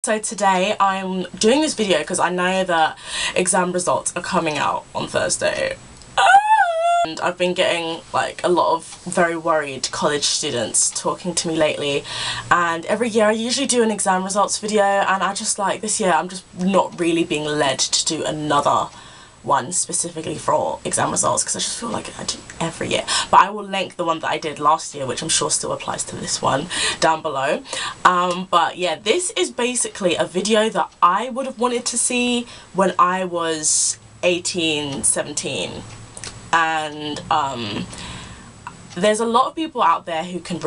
So today I'm doing this video because I know that exam results are coming out on Thursday. And I've been getting like a lot of very worried college students talking to me lately, and every year I usually do an exam results video, and I just like this year I'm just not really being led to do another one specifically for exam results because I just feel like I do every year. But I will link the one that I did last year, which I'm sure still applies to this one, down below. But yeah, this is basically a video that I would have wanted to see when I was 18, 17. And there's a lot of people out there who can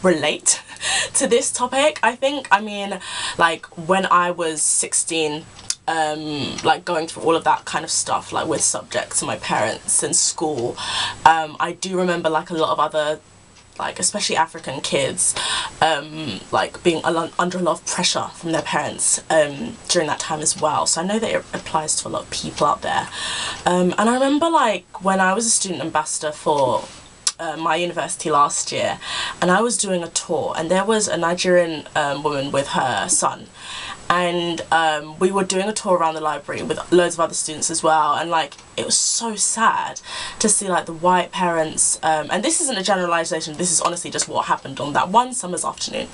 relate to this topic, I think. I mean, like when I was 16, like going through all of that kind of stuff, like with subjects and my parents and school, I do remember like a lot of other, like especially African kids, like being under a lot of pressure from their parents during that time as well. So I know that it applies to a lot of people out there. And I remember like when I was a student ambassador for my university last year, and I was doing a tour, and there was a Nigerian woman with her son, and we were doing a tour around the library with loads of other students as well, and like it was so sad to see like the white parents, and this isn't a generalization, this is honestly just what happened on that one summer's afternoon.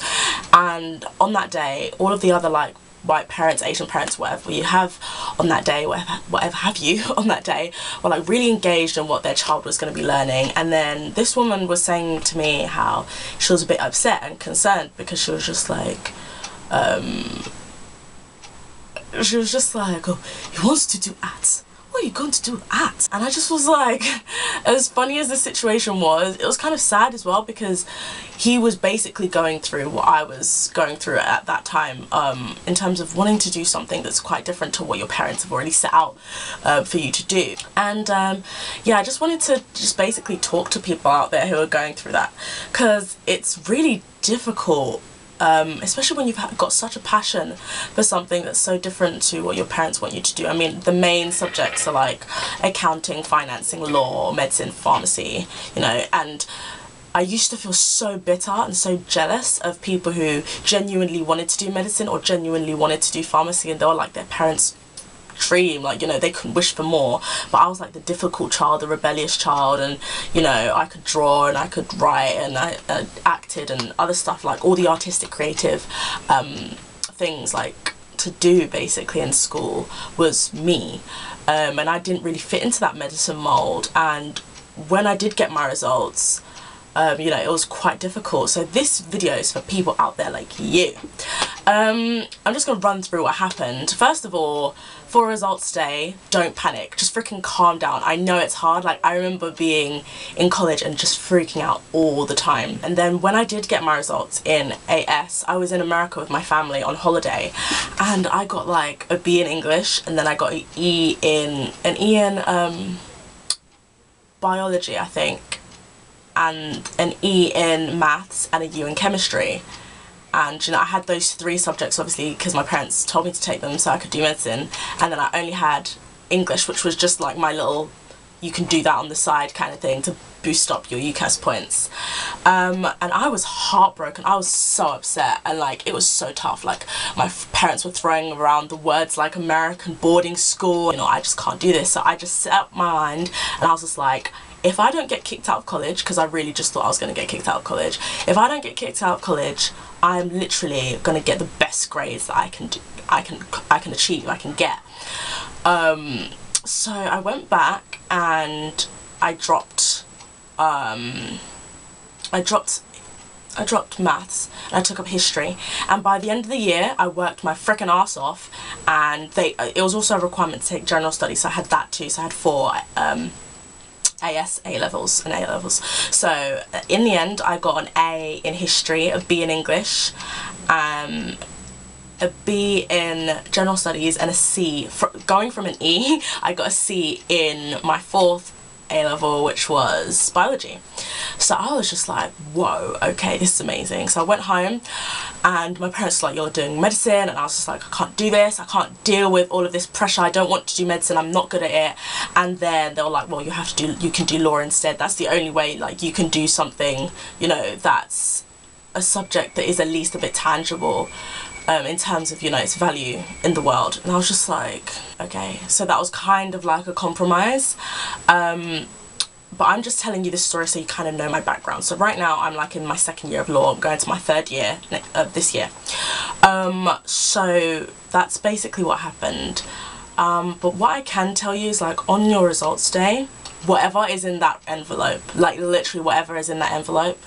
And on that day, all of the other like white parents, Asian parents, whatever you have on that day, whatever have you on that day, were like really engaged in what their child was going to be learning. And then this woman was saying to me how she was a bit upset and concerned because she was just like, oh, he wants to do arts. What are you going to do art? And I just was like, as funny as the situation was, it was kind of sad as well, because he was basically going through what I was going through at that time, in terms of wanting to do something that's quite different to what your parents have already set out for you to do. And yeah, I just wanted to just basically talk to people out there who are going through that, because it's really difficult. Especially when you've got such a passion for something that's so different to what your parents want you to do. I mean, the main subjects are like accounting, financing, law, medicine, pharmacy, you know, and I used to feel so bitter and so jealous of people who genuinely wanted to do medicine or genuinely wanted to do pharmacy, and they were like their parents' dream, like, you know, they couldn't wish for more. But I was like the difficult child, the rebellious child, and you know, I could draw and I could write and I acted and other stuff, like all the artistic creative things like to do basically in school was me, and I didn't really fit into that medicine mold. And when I did get my results, you know, it was quite difficult. So this video is for people out there like you. I'm just gonna run through what happened. First of all, for results day, don't panic, just freaking calm down. I know it's hard. Like, I remember being in college and just freaking out all the time. And then when I did get my results in AS, I was in America with my family on holiday, and I got like a B in English, and then I got an E in biology, I think, and an E in maths, and a U in chemistry. And you know, I had those three subjects obviously because my parents told me to take them so I could do medicine, and then I only had English, which was just like my little, you can do that on the side kind of thing to boost up your UCAS points. And I was heartbroken. I was so upset, and like it was so tough. Like my parents were throwing around the words like American boarding school, you know, I just can't do this. So I just set up my mind, and I was just like, if I don't get kicked out of college, because I really just thought I was going to get kicked out of college, if I don't get kicked out of college, I'm literally going to get the best grades that I can do, I can achieve, I can get. So I went back and I dropped maths, and I took up history, and by the end of the year I worked my frickin' arse off, and it was also a requirement to take general studies, so I had that too. So I had 4 AS A-levels and A-levels. So in the end I got an A in history, a B in English, a B in general studies, and a C. Going from an E, I got a C in my 4th A-level, which was biology. So I was just like, whoa, okay, this is amazing. So I went home, and my parents were like, you're doing medicine, and I was just like, I can't do this, I can't deal with all of this pressure, I don't want to do medicine, I'm not good at it. And then they were like, well, you can do law instead, that's the only way like you can do something, you know, that's a subject that is at least a bit tangible in terms of, you know, its value in the world. And I was just like, okay, so that was kind of like a compromise. But I'm just telling you this story so you kind of know my background. So right now I'm like in my 2nd year of law. I'm going to my 3rd year this year. So that's basically what happened. But what I can tell you is, like, on your results day, whatever is in that envelope, like literally whatever is in that envelope,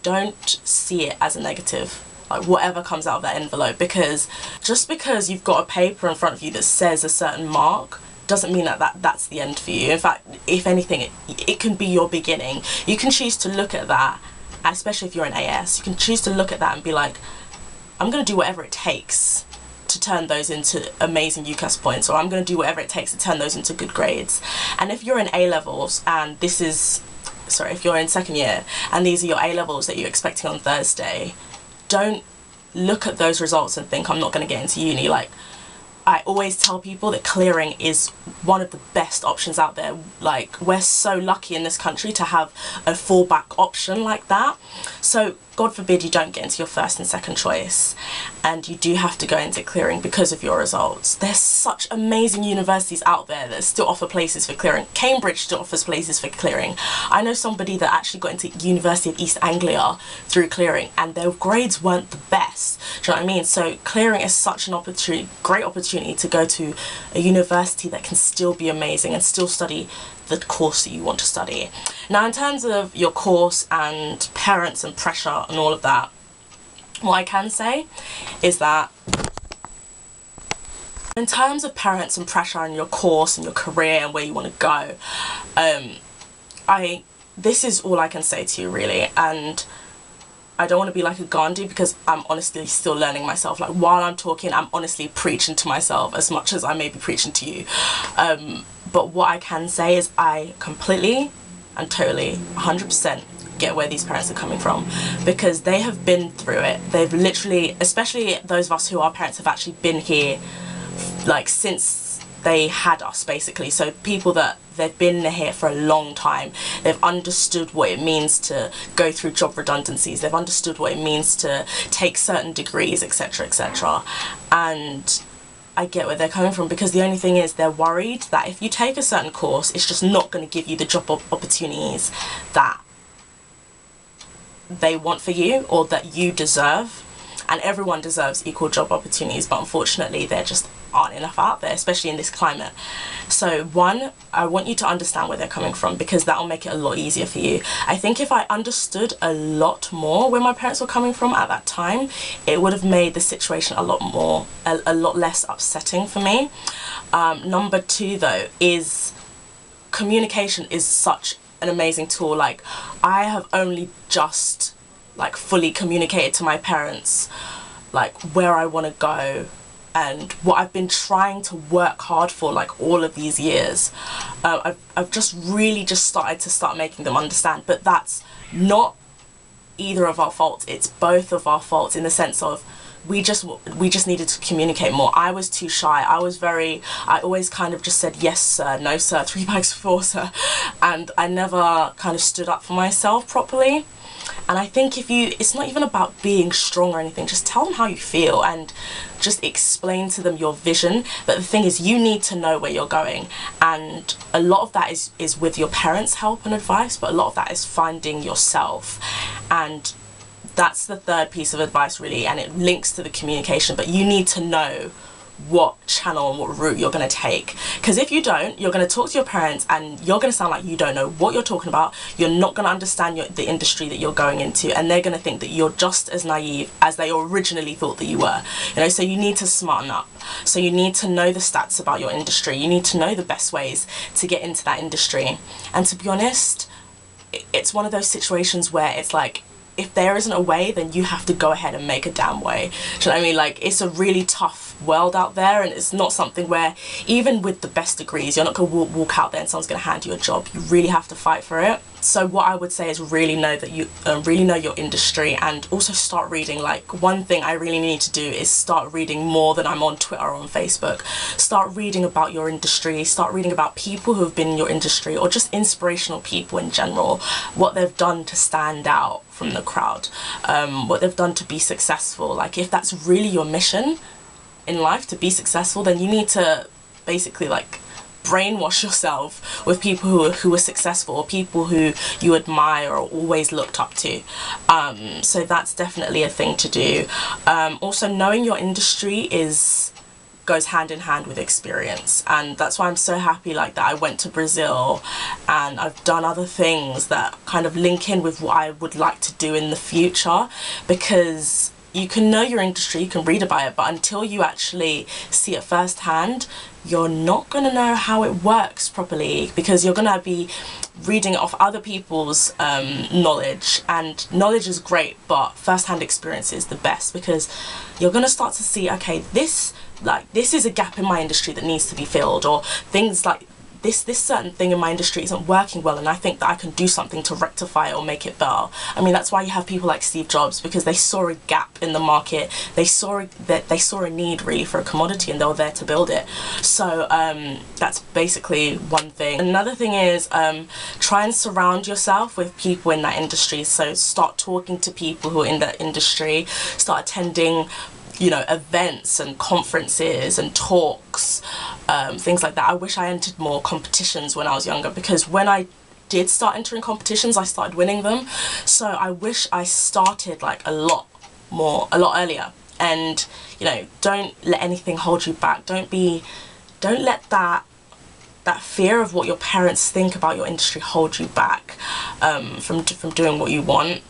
don't see it as a negative. Like, whatever comes out of that envelope, because just because you've got a paper in front of you that says a certain mark doesn't mean that's the end for you. In fact, if anything, it can be your beginning. You can choose to look at that, especially if you're an AS, you can choose to look at that and be like, I'm going to do whatever it takes to turn those into amazing UCAS points, or I'm going to do whatever it takes to turn those into good grades. And if you're in A-levels and this is, sorry, if you're in 2nd year and these are your A-levels that you're expecting on Thursday, don't look at those results and think, I'm not going to get into uni. Like, I always tell people that clearing is one of the best options out there. Like, we're so lucky in this country to have a fallback option like that. So God forbid you don't get into your 1st and 2nd choice and you do have to go into clearing because of your results. There's such amazing universities out there that still offer places for clearing. Cambridge still offers places for clearing. I know somebody that actually got into University of East Anglia through clearing and their grades weren't the best. Do you know what I mean? So clearing is such an opportunity, great opportunity to go to a university that can still be amazing and still study the course that you want to study. Now, in terms of your course and parents and pressure and all of that, what I can say is that in terms of parents and pressure and your course and your career and where you want to go, this is all I can say to you, really. And I don't want to be like a Gandhi, because I'm honestly still learning myself. Like, while I'm talking, I'm honestly preaching to myself as much as I may be preaching to you. But what I can say is I completely and totally 100% get where these parents are coming from, because they have been through it. They've literally, especially those of us who are parents, have actually been here like since they had us, basically. So people that they've been here for a long time, they've understood what it means to go through job redundancies, they've understood what it means to take certain degrees, etc, etc. And I get where they're coming from, because the only thing is they're worried that if you take a certain course, it's just not going to give you the job opportunities that they want for you or that you deserve. And everyone deserves equal job opportunities, but unfortunately there just aren't enough out there, especially in this climate. So one, I want you to understand where they're coming from, because that'll make it a lot easier for you. I think if I understood a lot more where my parents were coming from at that time, it would have made the situation a lot less upsetting for me. Number two, though, is communication is such an amazing tool. Like, I have only just like fully communicated to my parents like where I want to go and what I've been trying to work hard for like all of these years. I've just really started making them understand, but that's not either of our faults, it's both of our faults, in the sense of we just needed to communicate more. I was too shy. I always kind of just said yes sir, no sir, 3 bags of 4 sir, and I never kind of stood up for myself properly. And I think it's not even about being strong or anything, just tell them how you feel and just explain to them your vision. But the thing is, you need to know where you're going, and a lot of that is with your parents' help and advice, but a lot of that is finding yourself. And that's the third piece of advice, really, and it links to the communication. But you need to know what channel and what route you're going to take, because if you don't, you're going to talk to your parents and you're going to sound like you don't know what you're talking about. You're not going to understand the industry that you're going into, and they're going to think that you're just as naive as they originally thought that you were, you know. So you need to smarten up. So you need to know the stats about your industry, you need to know the best ways to get into that industry. And to be honest, it's one of those situations where it's like, if there isn't a way, then you have to go ahead and make a damn way. Do you know what I mean? Like, it's a really tough world out there, and it's not something where, even with the best degrees, you're not going to walk out there and someone's going to hand you a job. You really have to fight for it. So what I would say is really know that you really know your industry, and also start reading. Like, one thing I really need to do is start reading more than I'm on Twitter or on Facebook. Start reading about your industry, start reading about people who have been in your industry, or just inspirational people in general, what they've done to stand out from the crowd, what they've done to be successful. Like, if that's really your mission in life, to be successful, then you need to basically like brainwash yourself with people who are successful, or people who you admire or always looked up to. So that's definitely a thing to do. Also, knowing your industry goes hand in hand with experience, and that's why I'm so happy like that I went to Brazil, and I've done other things that kind of link in with what I would like to do in the future, because you can know your industry, you can read about it, but until you actually see it firsthand, you're not going to know how it works properly, because you're going to be reading it off other people's knowledge, and knowledge is great, but first-hand experience is the best, because you're going to start to see, okay, this is a gap in my industry that needs to be filled, or things like this certain thing in my industry isn't working well, and I think that I can do something to rectify it or make it better. I mean, that's why you have people like Steve Jobs, because they saw a gap in the market, they saw a need really for a commodity, and they were there to build it. So that's basically one thing. Another thing is try and surround yourself with people in that industry. So start talking to people who are in that industry, start attending, you know, events and conferences and talks, things like that. I wish I entered more competitions when I was younger, because when I did start entering competitions, I started winning them. So I wish I started like a lot earlier. And, you know, don't let anything hold you back. Don't let that fear of what your parents think about your industry hold you back from doing what you want.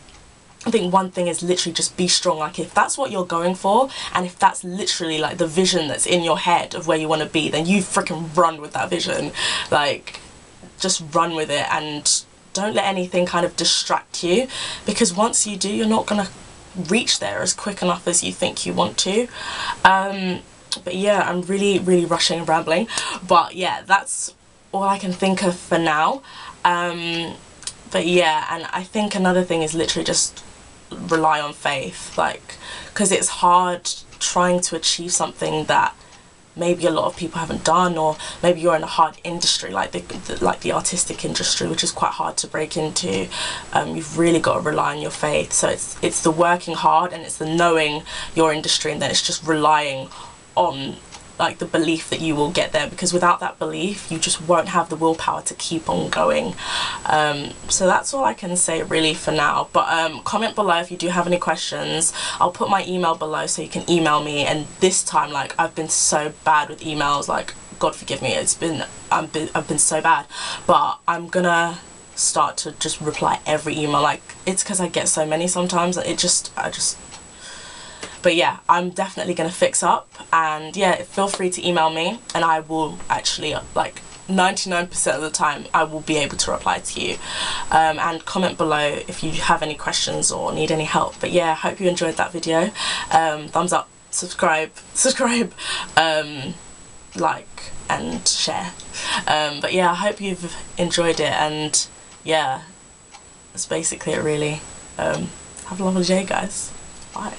I think one thing is literally just be strong. Like, if that's what you're going for, and if that's literally like the vision that's in your head of where you want to be, then you freaking run with that vision. Like, just run with it, and don't let anything kind of distract you, because once you do, you're not gonna reach there as quick enough as you think you want to. But yeah, I'm really rushing and rambling, but yeah, that's all I can think of for now. But yeah, and I think another thing is literally just rely on faith, like, because it's hard trying to achieve something that maybe a lot of people haven't done, or maybe you're in a hard industry like the artistic industry, which is quite hard to break into. You've really got to rely on your faith. So it's the working hard, and it's the knowing your industry, and then it's just relying on like the belief that you will get there, because without that belief you just won't have the willpower to keep on going. So that's all I can say really for now, but comment below if you do have any questions. I'll put my email below so you can email me, and this time, like, I've been so bad with emails, like, God forgive me, I've been so bad, but I'm gonna start to just reply every email. Like, it's because I get so many sometimes, but yeah, I'm definitely gonna fix up, and yeah, feel free to email me, and I will actually, like, 99% of the time I will be able to reply to you. And comment below if you have any questions or need any help. But yeah, hope you enjoyed that video. Thumbs up, subscribe, like and share. But yeah, I hope you've enjoyed it, and yeah, that's basically it really. Have a lovely day, guys. Bye.